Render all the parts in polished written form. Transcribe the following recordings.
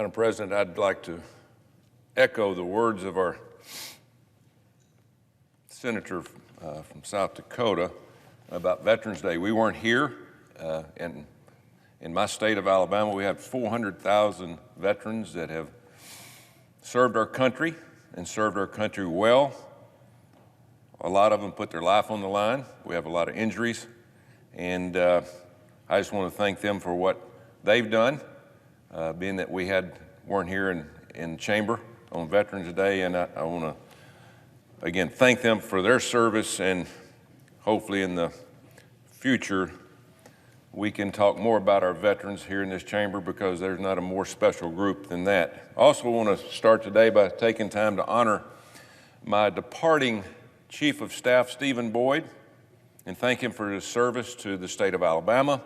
Madam President, I'd like to echo the words of our senator from South Dakota about Veterans Day. We weren't here. In my state of Alabama, we have 400,000 veterans that have served our country and served our country well. A lot of them put their life on the line. We have a lot of injuries, and I just want to thank them for what they've done, being that we weren't here in chamber on Veterans Day, and I want to again thank them for their service, and hopefully in the future we can talk more about our veterans here in this chamber, because there's not a more special group than that. I also want to start today by taking time to honor my departing Chief of Staff, Stephen Boyd, and thank him for his service to the state of Alabama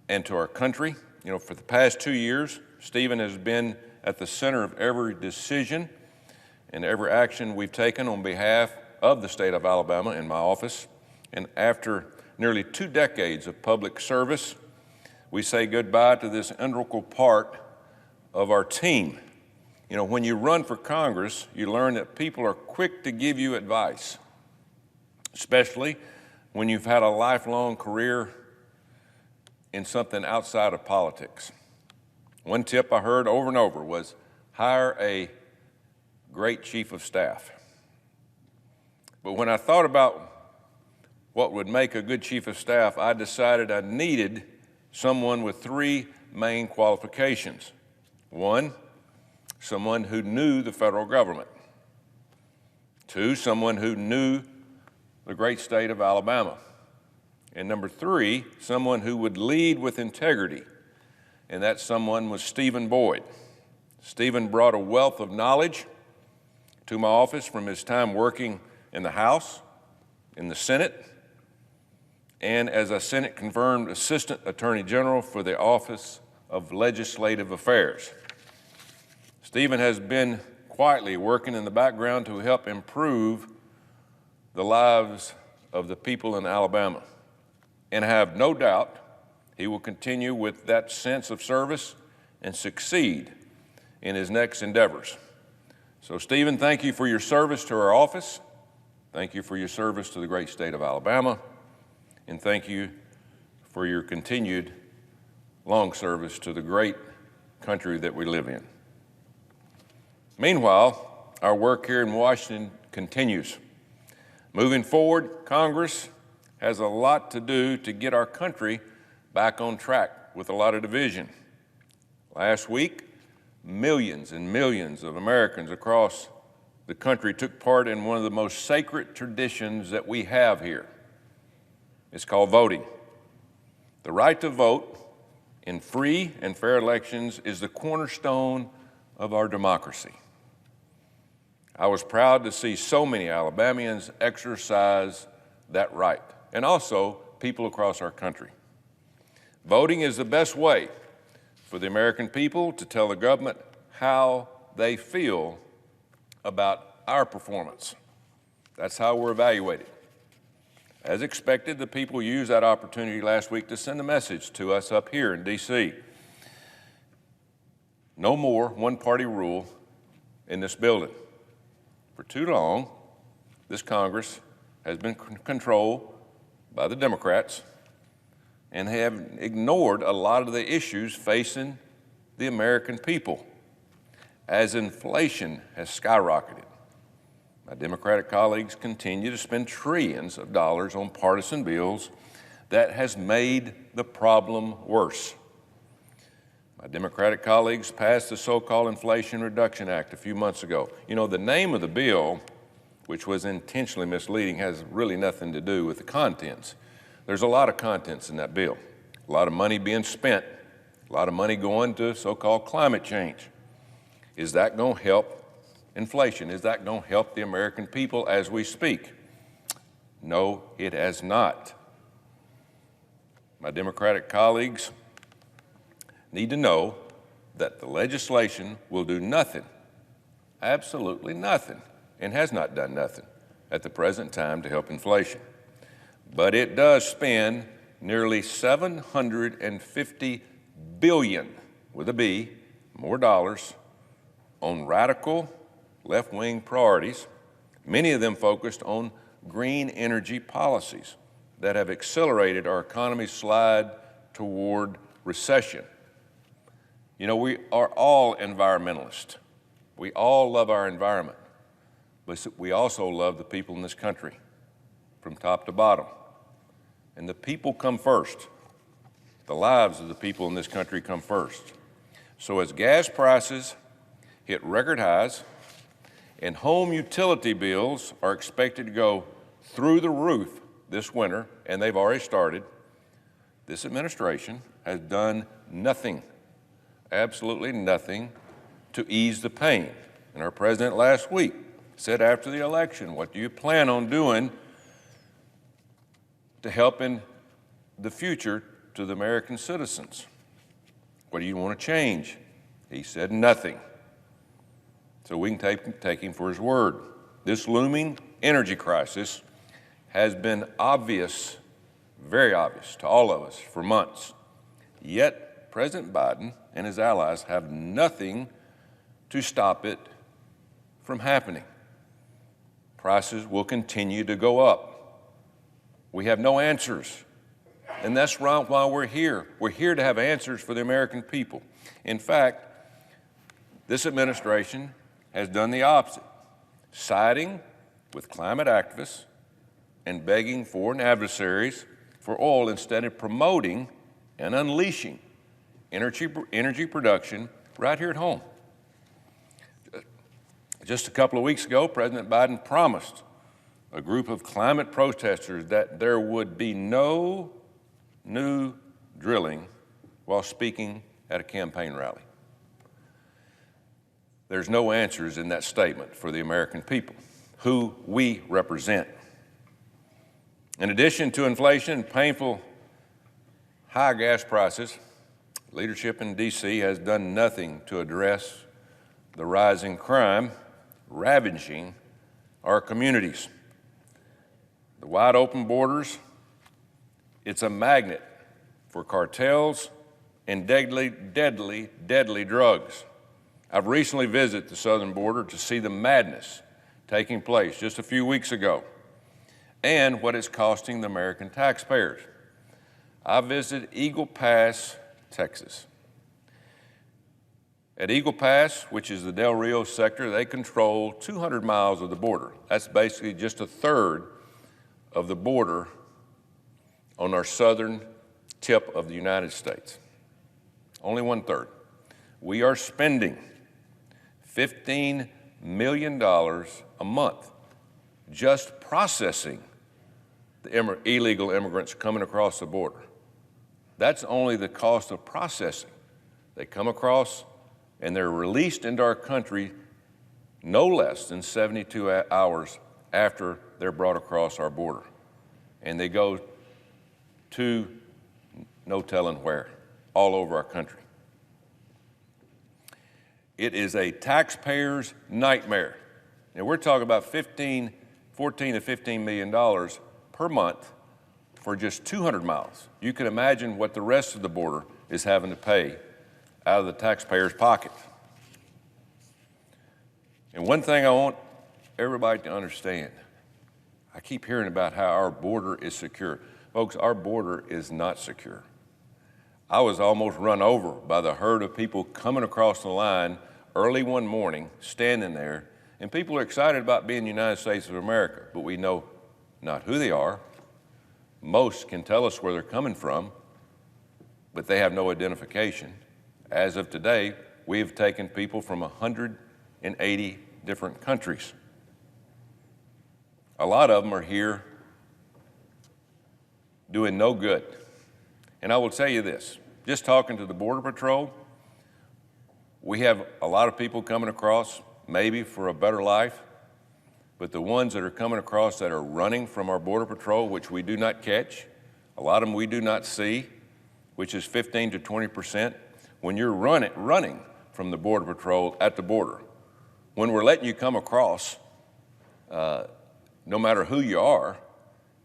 and to our country. You know, for the past 2 years, Stephen has been at the center of every decision and every action we've taken on behalf of the state of Alabama in my office. And after nearly 2 decades of public service, we say goodbye to this integral part of our team. You know, when you run for Congress, you learn that people are quick to give you advice, especially when you've had a lifelong career in something outside of politics. One tip I heard over and over was hire a great chief of staff. But when I thought about what would make a good chief of staff, I decided I needed someone with 3 main qualifications. 1, someone who knew the federal government. 2, someone who knew the great state of Alabama. And number 3, someone who would lead with integrity. And that someone was Stephen Boyd. Stephen brought a wealth of knowledge to my office from his time working in the House, in the Senate, and as a Senate-confirmed Assistant Attorney General for the Office of Legislative Affairs. Stephen has been quietly working in the background to help improve the lives of the people in Alabama. And I have no doubt he will continue with that sense of service and succeed in his next endeavors. So Stephen, thank you for your service to our office. Thank you for your service to the great state of Alabama. And thank you for your continued long service to the great country that we live in. Meanwhile, our work here in Washington continues. Moving forward, Congress has a lot to do to get our country back on track with a lot of division. Last week, millions and millions of Americans across the country took part in one of the most sacred traditions that we have here. It's called voting. The right to vote in free and fair elections is the cornerstone of our democracy. I was proud to see so many Alabamians exercise that right, and also people across our country. Voting is the best way for the American people to tell the government how they feel about our performance. That's how we're evaluated. As expected, the people used that opportunity last week to send a message to us up here in D.C. No more one-party rule in this building. For too long, this Congress has been controlled by the Democrats and have ignored a lot of the issues facing the American people. As inflation has skyrocketed, my Democratic colleagues continue to spend trillions of dollars on partisan bills that has made the problem worse. My Democratic colleagues passed the so-called Inflation Reduction Act a few months ago. You know, the name of the bill, which was intentionally misleading, has really nothing to do with the contents. There's a lot of contents in that bill, a lot of money being spent, a lot of money going to so-called climate change. Is that going to help inflation? Is that going to help the American people as we speak? No, it has not. My Democratic colleagues need to know that the legislation will do nothing, absolutely nothing, and has not done nothing at the present time to help inflation. But it does spend nearly $750 billion, with a B, more dollars on radical left-wing priorities, many of them focused on green energy policies that have accelerated our economy's slide toward recession. You know, we are all environmentalists. We all love our environment, but we also love the people in this country from top to bottom. And the people come first. The lives of the people in this country come first. So as gas prices hit record highs and home utility bills are expected to go through the roof this winter, and they've already started, this administration has done nothing, absolutely nothing, to ease the pain. And our president last week said after the election, what do you plan on doing to help in the future to the American citizens? What do you want to change? He said nothing. So we can take him for his word. This looming energy crisis has been obvious, very obvious to all of us for months. Yet President Biden and his allies have nothing to stop it from happening. Prices will continue to go up. We have no answers. And that's why we're here. We're here to have answers for the American people. In fact, this administration has done the opposite, siding with climate activists and begging foreign adversaries for oil instead of promoting and unleashing energy production right here at home. Just a couple of weeks ago, President Biden promised a group of climate protesters that there would be no new drilling while speaking at a campaign rally. There's no answers in that statement for the American people, who we represent. In addition to inflation and painful high gas prices, leadership in D.C. has done nothing to address the rising crime ravaging our communities. The wide open borders, it's a magnet for cartels and deadly drugs. I've recently visited the southern border to see the madness taking place just a few weeks ago and what it's costing the American taxpayers. I visited Eagle Pass, Texas. At Eagle Pass, which is the Del Rio sector, they control 200 miles of the border. That's basically just a third of the border on our southern tip of the United States. Only 1/3. We are spending $15 million a month just processing the illegal immigrants coming across the border. That's only the cost of processing. They come across and they're released into our country no less than 72 hours after they're brought across our border. And they go to no telling where, all over our country. It is a taxpayer's nightmare. And we're talking about $14 to $15 million per month for just 200 miles. You can imagine what the rest of the border is having to pay out of the taxpayer's pocket. And one thing I want everybody to understand, I keep hearing about how our border is secure. Folks, our border is not secure. I was almost run over by the herd of people coming across the line early one morning, standing there, and people are excited about being the United States of America, but we know not who they are. Most can tell us where they're coming from, but they have no identification. As of today, we have taken people from 180 different countries. A lot of them are here doing no good. And I will tell you this, just talking to the Border Patrol, we have a lot of people coming across, maybe for a better life, but the ones that are coming across that are running from our Border Patrol, which we do not catch, a lot of them we do not see, which is 15 to 20%. When you're running from the Border Patrol at the border, when we're letting you come across, no matter who you are,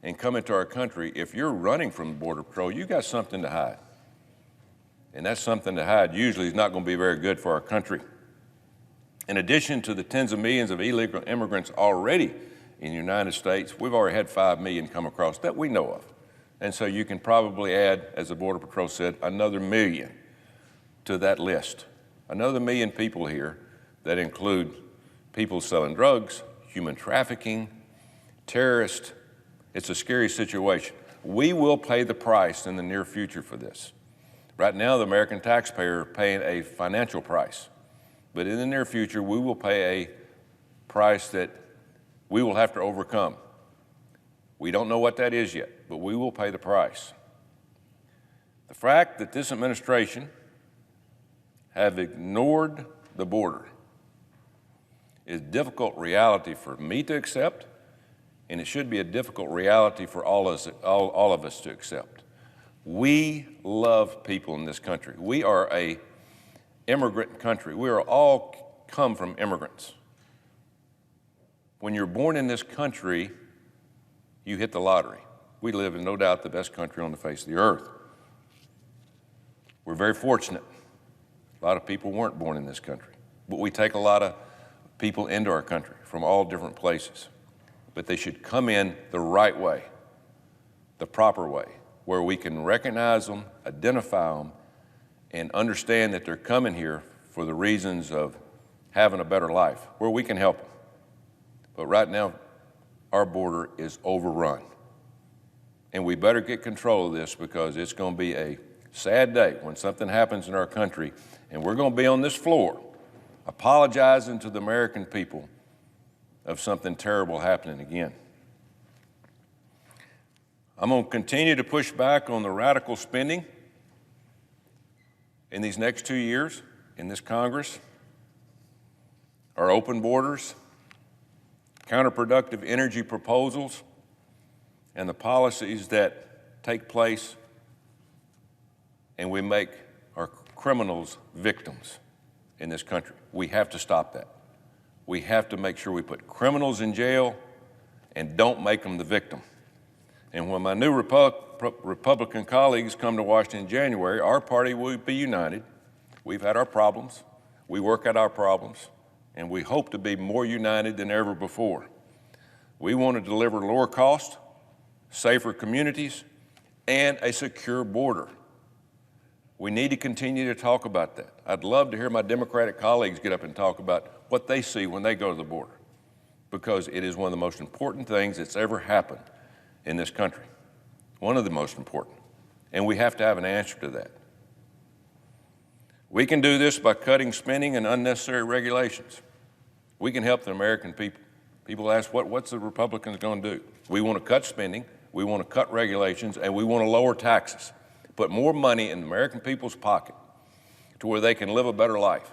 and come into our country, if you're running from the Border Patrol, you got something to hide. And that's something to hide usually is not going to be very good for our country. In addition to the tens of millions of illegal immigrants already in the United States, we've already had 5 million come across that we know of. And so you can probably add, as the Border Patrol said, another million to that list. Another million people here that include people selling drugs, human trafficking, terrorists. It's a scary situation. We will pay the price in the near future for this. Right now, the American taxpayer are paying a financial price. But in the near future, we will pay a price that we will have to overcome. We don't know what that is yet, but we will pay the price. The fact that this administration have ignored the border is a difficult reality for me to accept, and it should be a difficult reality for all of us to accept. We love people in this country. We are an immigrant country. We are all come from immigrants. When you're born in this country, you hit the lottery. We live in, no doubt, the best country on the face of the earth. We're very fortunate. A lot of people weren't born in this country, but we take a lot of people into our country from all different places. But they should come in the right way, the proper way, where we can recognize them, identify them, and understand that they're coming here for the reasons of having a better life, where we can help them. But right now, our border is overrun. And we better get control of this because it's going to be a sad day when something happens in our country, and we're going to be on this floor apologizing to the American people of something terrible happening again. I'm going to continue to push back on the radical spending in these next 2 years in this Congress, our open borders, counterproductive energy proposals, and the policies that take place and we make our criminals victims in this country. We have to stop that. We have to make sure we put criminals in jail and don't make them the victim. And when my new Republican colleagues come to Washington in January, our party will be united. We've had our problems. We work out our problems, and we hope to be more united than ever before. We want to deliver lower cost, safer communities, and a secure border. We need to continue to talk about that. I'd love to hear my Democratic colleagues get up and talk about what they see when they go to the border, because it is one of the most important things that's ever happened in this country, one of the most important, and we have to have an answer to that. We can do this by cutting spending and unnecessary regulations. We can help the American people. People ask, what's the Republicans going to do? We want to cut spending, we want to cut regulations, and we want to lower taxes, put more money in the American people's pocket to where they can live a better life.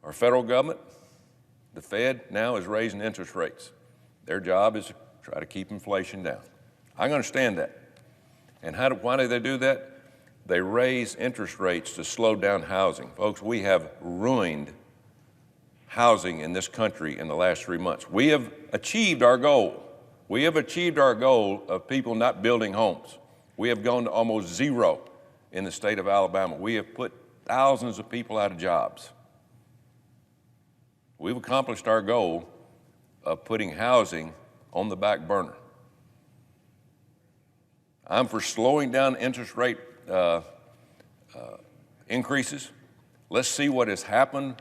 Our federal government, the Fed, now is raising interest rates. Their job is to try to keep inflation down. I understand that. And why do they do that? They raise interest rates to slow down housing. Folks, we have ruined housing in this country in the last 3 months. We have achieved our goal. We have achieved our goal of people not building homes. We have gone to almost zero in the state of Alabama. We have put thousands of people out of jobs. We've accomplished our goal of putting housing on the back burner. I'm for slowing down interest rate increases. Let's see what has happened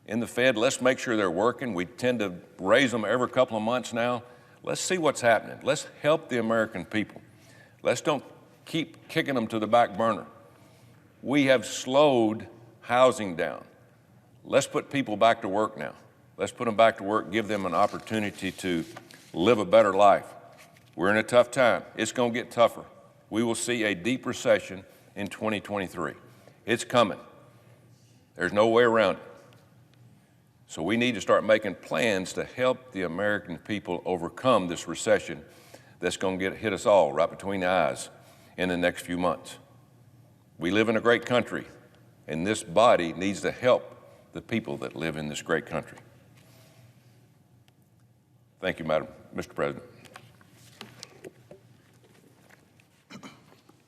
in the Fed. Let's make sure they're working. We tend to raise them every couple of months now. Let's see what's happening. Let's help the American people. Let's don't keep kicking them to the back burner. We have slowed housing down. Let's put people back to work now. Let's put them back to work, give them an opportunity to live a better life. We're in a tough time. It's going to get tougher. We will see a deep recession in 2023. It's coming. There's no way around it. So we need to start making plans to help the American people overcome this recession that's going to hit us all right between the eyes in the next few months. We live in a great country, and this body needs to help the people that live in this great country. Thank you, Mr. President.